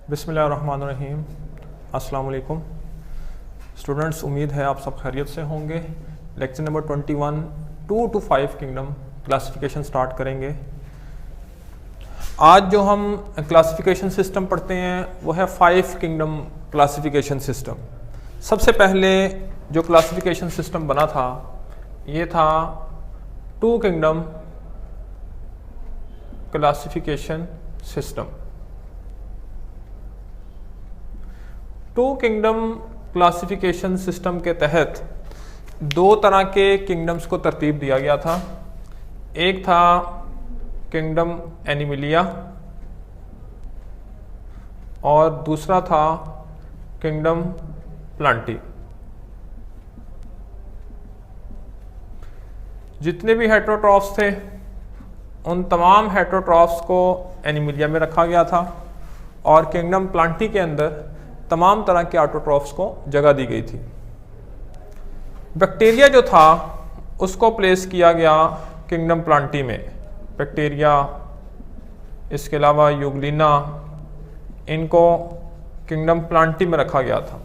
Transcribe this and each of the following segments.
बिस्मिल्लाहिर्रहमानिर्रहीम। अस्सलाम वालेकुम स्टूडेंट्स, उम्मीद है आप सब खैरियत से होंगे। Lecture number 21 2 to 5 kingdom classification start करेंगे। आज जो हम क्लासिफिकेशन सिस्टम पढ़ते हैं वो है 5 किंगडम क्लासिफिकेशन सिस्टम। सबसे पहले जो क्लासिफिकेशन सिस्टम बना था ये था 2 kingdom classification system. 2 kingdom classification system के तहत 2 तरह के किंगडम्स को तरतीब दिया गया था। एक था किंगडम एनिमिलिया और दूसरा था किंगडम प्लांटी। जितने भी हेटेरोट्रॉफ्स थे उन तमाम हेटेरोट्रॉफ्स को एनिमिलिया में रखा गया था और किंगडम प्लांटी के अंदर तमाम तरह के ऑटोट्रॉफ्स को जगह दी गई थी। बैक्टीरिया जो था उसको प्लेस किया गया किंगडम प्लांटी में। बैक्टीरिया, इसके अलावा यूग्लिना, इनको किंगडम प्लांटी में रखा गया था।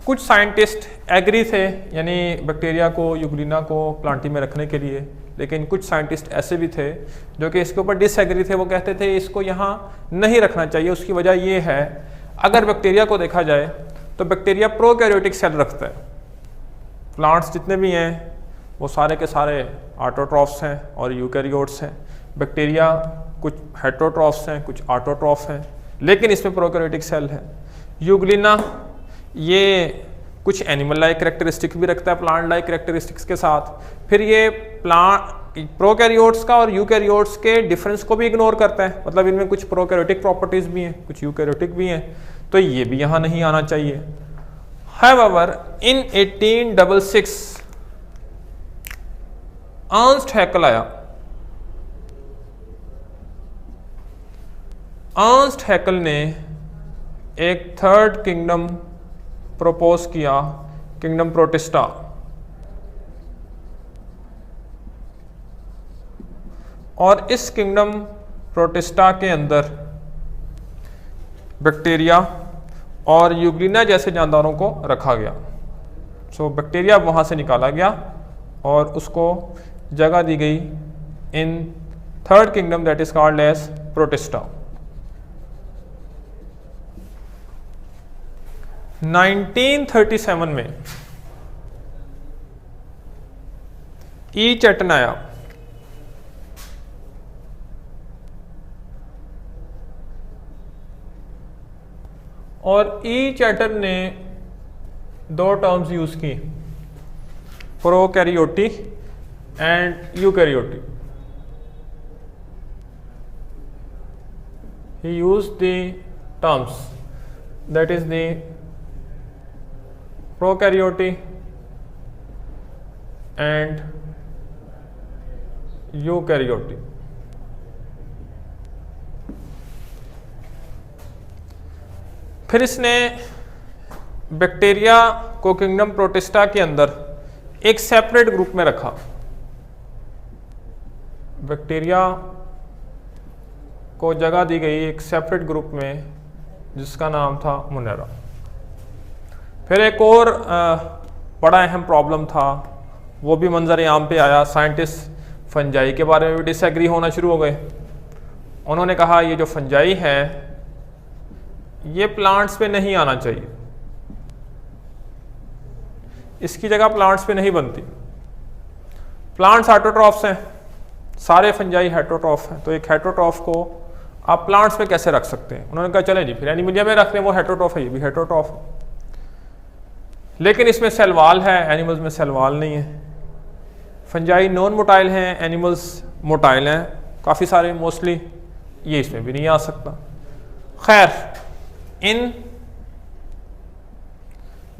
कुछ साइंटिस्ट एग्री थे, यानी बैक्टीरिया को, यूग्लिना को प्लांटी में रखने के लिए, लेकिन कुछ साइंटिस्ट ऐसे भी थे जो कि इसके ऊपर डिसएग्री थे। वो कहते थे इसको यहाँ नहीं रखना चाहिए। उसकी वजह ये है, अगर बैक्टीरिया को देखा जाए तो बैक्टीरिया प्रोकैरियोटिक सेल रखता है। प्लांट्स जितने भी हैं वो सारे के सारे ऑटोट्रॉफ्स हैं और यूकैरियोट्स हैं। बैक्टीरिया कुछ हेटेरोट्रॉफ्स हैं, कुछ ऑटोट्रॉफ हैं, लेकिन इसमें प्रोकैरियोटिक सेल है। यूग्लिना ये कुछ एनिमल लाइक कैरेक्टरिस्टिक्स भी रखता है प्लांट लाइक कैरेक्टरिस्टिक्स के साथ। फिर ये प्रोकैरियोट्स का और यूकैरियोट्स के डिफरेंस को भी इग्नोर करता है, मतलब इनमें कुछ प्रोकैरियोटिक प्रॉपर्टीज भी हैं, कुछ यूकैरियोटिक भी हैं, तो ये भी यहाँ नहीं आना चाहिए। However, in 1866 अर्नस्ट हैकल आया। अर्नस्ट हैकल ने एक थर्ड किंगडम प्रपोज किया, किंगडम प्रोटिस्टा। और इस किंगडम प्रोटिस्टा के अंदर बैक्टीरिया और यूग्लिना जैसे जानदारों को रखा गया। सो बैक्टीरिया वहाँ से निकाला गया और उसको जगह दी गई in third kingdom that is called as Protista. 1937 में ई चैटन आया। और ई चैटन ने 2 टर्म्स यूज की, prokaryotae and eukaryotae. He used the terms that is the prokaryote and eukaryote। फिर इसने बैक्टीरिया को किंगडम प्रोटिस्टा के अंदर एक सेपरेट ग्रुप में रखा। बैक्टीरिया को जगह दी गई एक सेपरेट ग्रुप में जिसका नाम था मोनेरा। फिर एक और बड़ा अहम प्रॉब्लम था, वो भी मंजर आम पे आया। साइंटिस्ट फंजाई के बारे में भी डिसएग्री होना शुरू हो गए। उन्होंने कहा ये जो फंजाई है ये प्लांट्स पे नहीं आना चाहिए, इसकी जगह प्लांट्स पे नहीं बनती। प्लांट्स हेटेरोट्रॉफ्स हैं, सारे फंजाई हेटेरोट्रॉफ हैं, तो एक हेटेरोट्रॉफ को आप प्लांट्स पे कैसे रख सकते हैं। उन्होंने कहा चले जी फिर एनिमिलिया में रख दें, वो हेटेरोट्रॉफ है, ये भी हेटेरोट्रॉफ है, लेकिन इसमें सेल वाल है, एनिमल्स में सेल वाल नहीं है। फंजाई नॉन मोटाइल हैं, एनिमल्स मोटाइल हैं काफ़ी सारे, मोस्टली ये इसमें भी नहीं आ सकता। खैर, in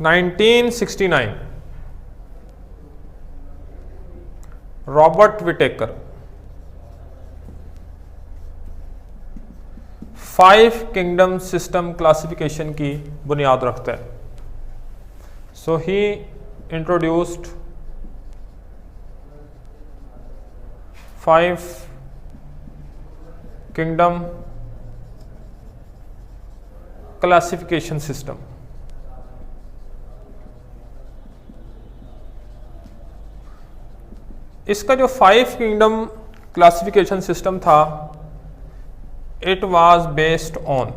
1969 Robert Whittaker 5 kingdom system classification की बुनियाद रखता है। So he introduced 5 kingdom classification system. इसका जो 5 किंगडम क्लासिफिकेशन सिस्टम था, it was based on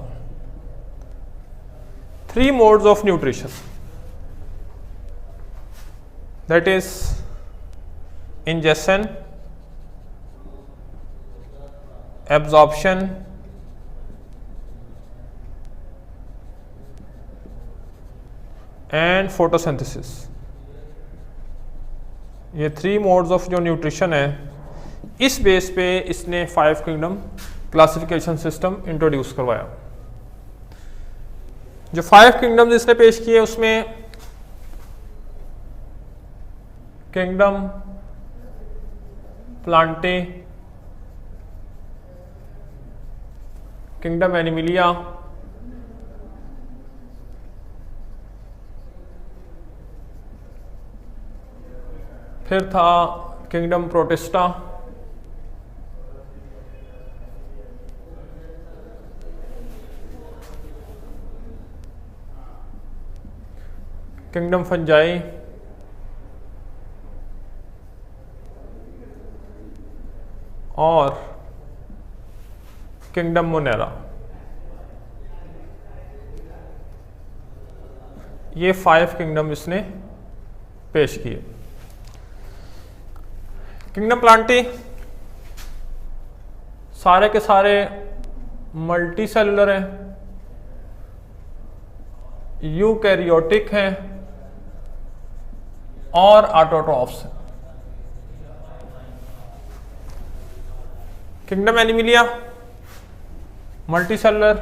3 modes of nutrition, that is ingestion, absorption and photosynthesis. ये 3 मोड्स ऑफ जो न्यूट्रिशन है, इस बेस पे इसने 5 किंगडम क्लासिफिकेशन सिस्टम इंट्रोड्यूस करवाया। जो 5 किंगडम्स इसने पेश किए उसमें किंगडम प्लांटे, किंगडम एनिमिलिया, फिर था किंगडम प्रोटिस्टा, किंगडम फंजाई, और किंगडम मोनेरा। ये 5 किंगडम इसने पेश किए। किंगडम प्लांटी सारे के सारे मल्टी सेलुलर हैं, यूकैरियोटिक हैं और ऑटोट्रॉफ्स हैं। Kingdom Animalia multi cellular,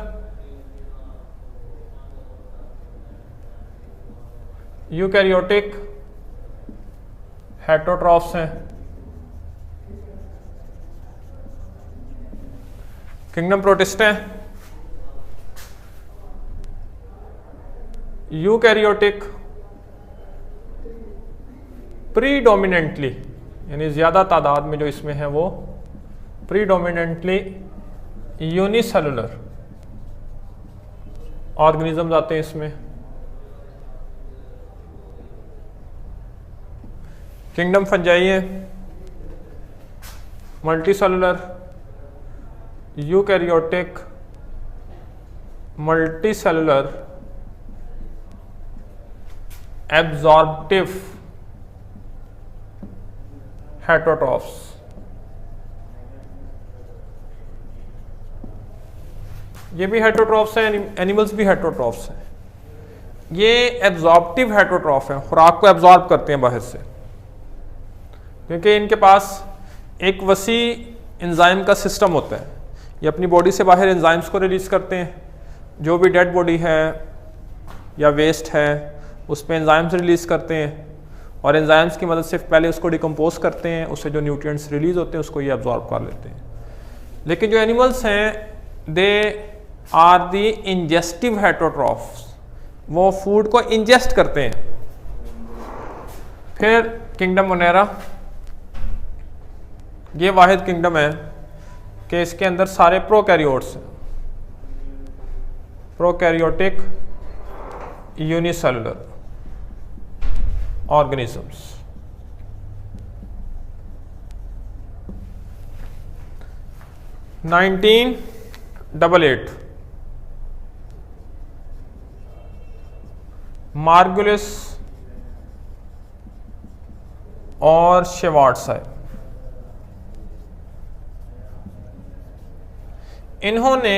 eukaryotic, heterotrophs हैं। किंगडम प्रोटिस्टा यूकैरियोटिक, प्रीडोमिनेंटली यानी ज्यादा तादाद में जो इसमें है वो प्रीडोमिनेंटली यूनिसेलुलर ऑर्गेनिजम्स आते हैं इसमें। किंगडम फंजाई है multi cellular, eukaryotic, multi cellular, absorptive, heterotrophs. ये भी हेटरोट्रॉफ्स हैं, एनिमल्स भी हेटरोट्रॉफ्स हैं। ये एब्जॉर्प्टिव हेटरोट्रॉफ हैं, खुराक को एब्जॉर्ब करते हैं बाहर से, क्योंकि इनके पास एक वसी एंजाइम का सिस्टम होता है। ये अपनी बॉडी से बाहर एंजाइम्स को रिलीज करते हैं, जो भी डेड बॉडी है या वेस्ट है उस पर एंजाइम्स रिलीज करते हैं, और एंजाइम्स की मदद से पहले उसको डिकम्पोज करते हैं, उससे जो न्यूट्रिएंट्स रिलीज होते हैं उसको ये एब्जॉर्ब कर लेते हैं। लेकिन जो एनिमल्स हैं they are the ingestive heterotrophs, वो फूड को इंजेस्ट करते हैं। फिर किंगडम मोनेरा, ये वाहिद किंगडम है कि इसके अंदर सारे प्रोकैरियोट्स हैं, prokaryotic unicellular organisms. Nineteen 88 Margulis और शेवार्ट्साइड, इन्होंने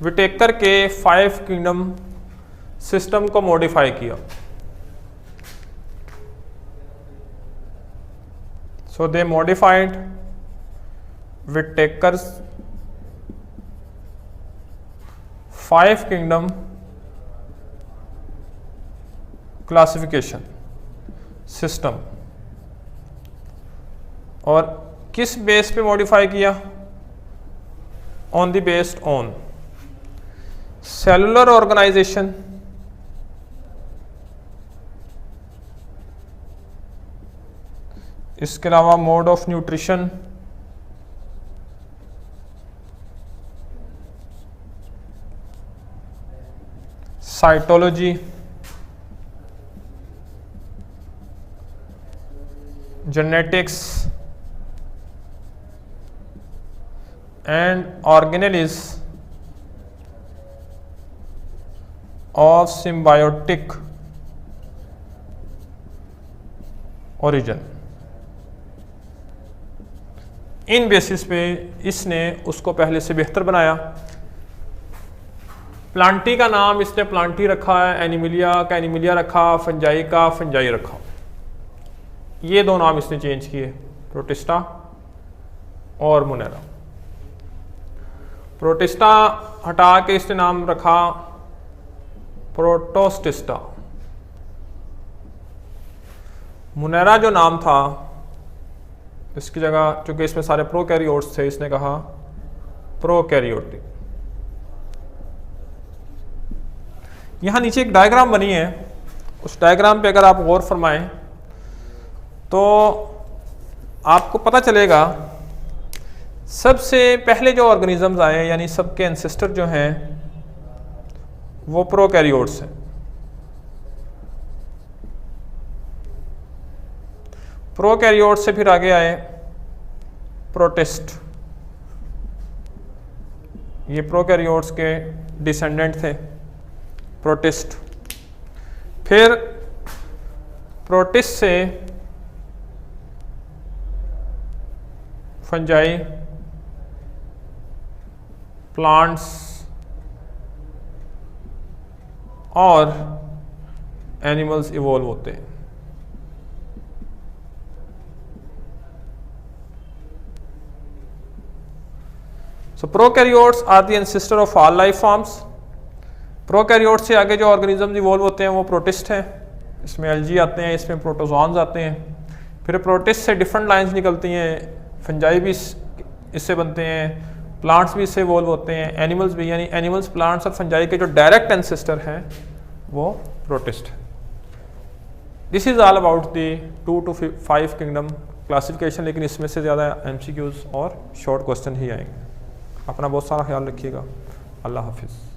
विटेकर के 5 किंगडम सिस्टम को मॉडिफाई किया। So they modified Whittaker's 5 kingdom classification system. और किस बेस पे मॉडिफाई किया? On the based on cellular organization, इसके अलावा mode of nutrition, cytology, genetics and organelles of symbiotic origin. इन बेसिस पे इसने उसको पहले से बेहतर बनाया। प्लांटी का नाम इसने प्लांटी रखा है, एनिमिलिया का एनिमिलिया रखा, फंजाई का फंजाई रखा। ये दो नाम इसने चेंज किए, प्रोटिस्टा और मुनेरा। प्रोटिस्टा हटा के इसने नाम रखा प्रोटोस्टिस्टा। मुनेरा जो नाम था इसकी जगह, चूंकि इसमें सारे प्रोकैरियोट्स थे, इसने कहा प्रोकैरियोटिक। यहां नीचे एक डायग्राम बनी है, उस डायग्राम पे अगर आप गौर फरमाएं तो आपको पता चलेगा सबसे पहले जो ऑर्गेनिजम्स आए यानी सबके एंसेस्टर जो हैं वो प्रोकैरियोट्स हैं। प्रोकैरियोट से फिर आगे आए प्रोटिस्ट, ये प्रोकैरियोट्स के डिसेंडेंट थे प्रोटिस्ट। फिर प्रोटिस्ट से फंजाई, प्लांट्स और एनिमल्स इवॉल्व होते हैं। So prokaryotes are the ancestor of all life forms. Prokaryotes से आगे जो ऑर्गेनिज्म इवॉल्व होते हैं वो प्रोटिस्ट हैं। इसमें एल्गी आते हैं, इसमें प्रोटोजोन्स आते हैं। फिर प्रोटिस्ट से डिफरेंट लाइंस निकलती हैं, फंजाई भी इससे बनते हैं, प्लांट्स भी इससे इवॉल्व होते हैं, एनिमल्स भी, यानी एनिमल्स, प्लांट्स और फंजाई के जो डायरेक्ट एंसेस्टर हैं वो प्रोटिस्ट है। This is all about the 2 to 5 kingdom classification, लेकिन इसमें से ज़्यादा MCQs और शॉर्ट क्वेश्चन ही आएंगे। अपना बहुत सारा ख्याल रखिएगा। अल्लाह हाफिज़।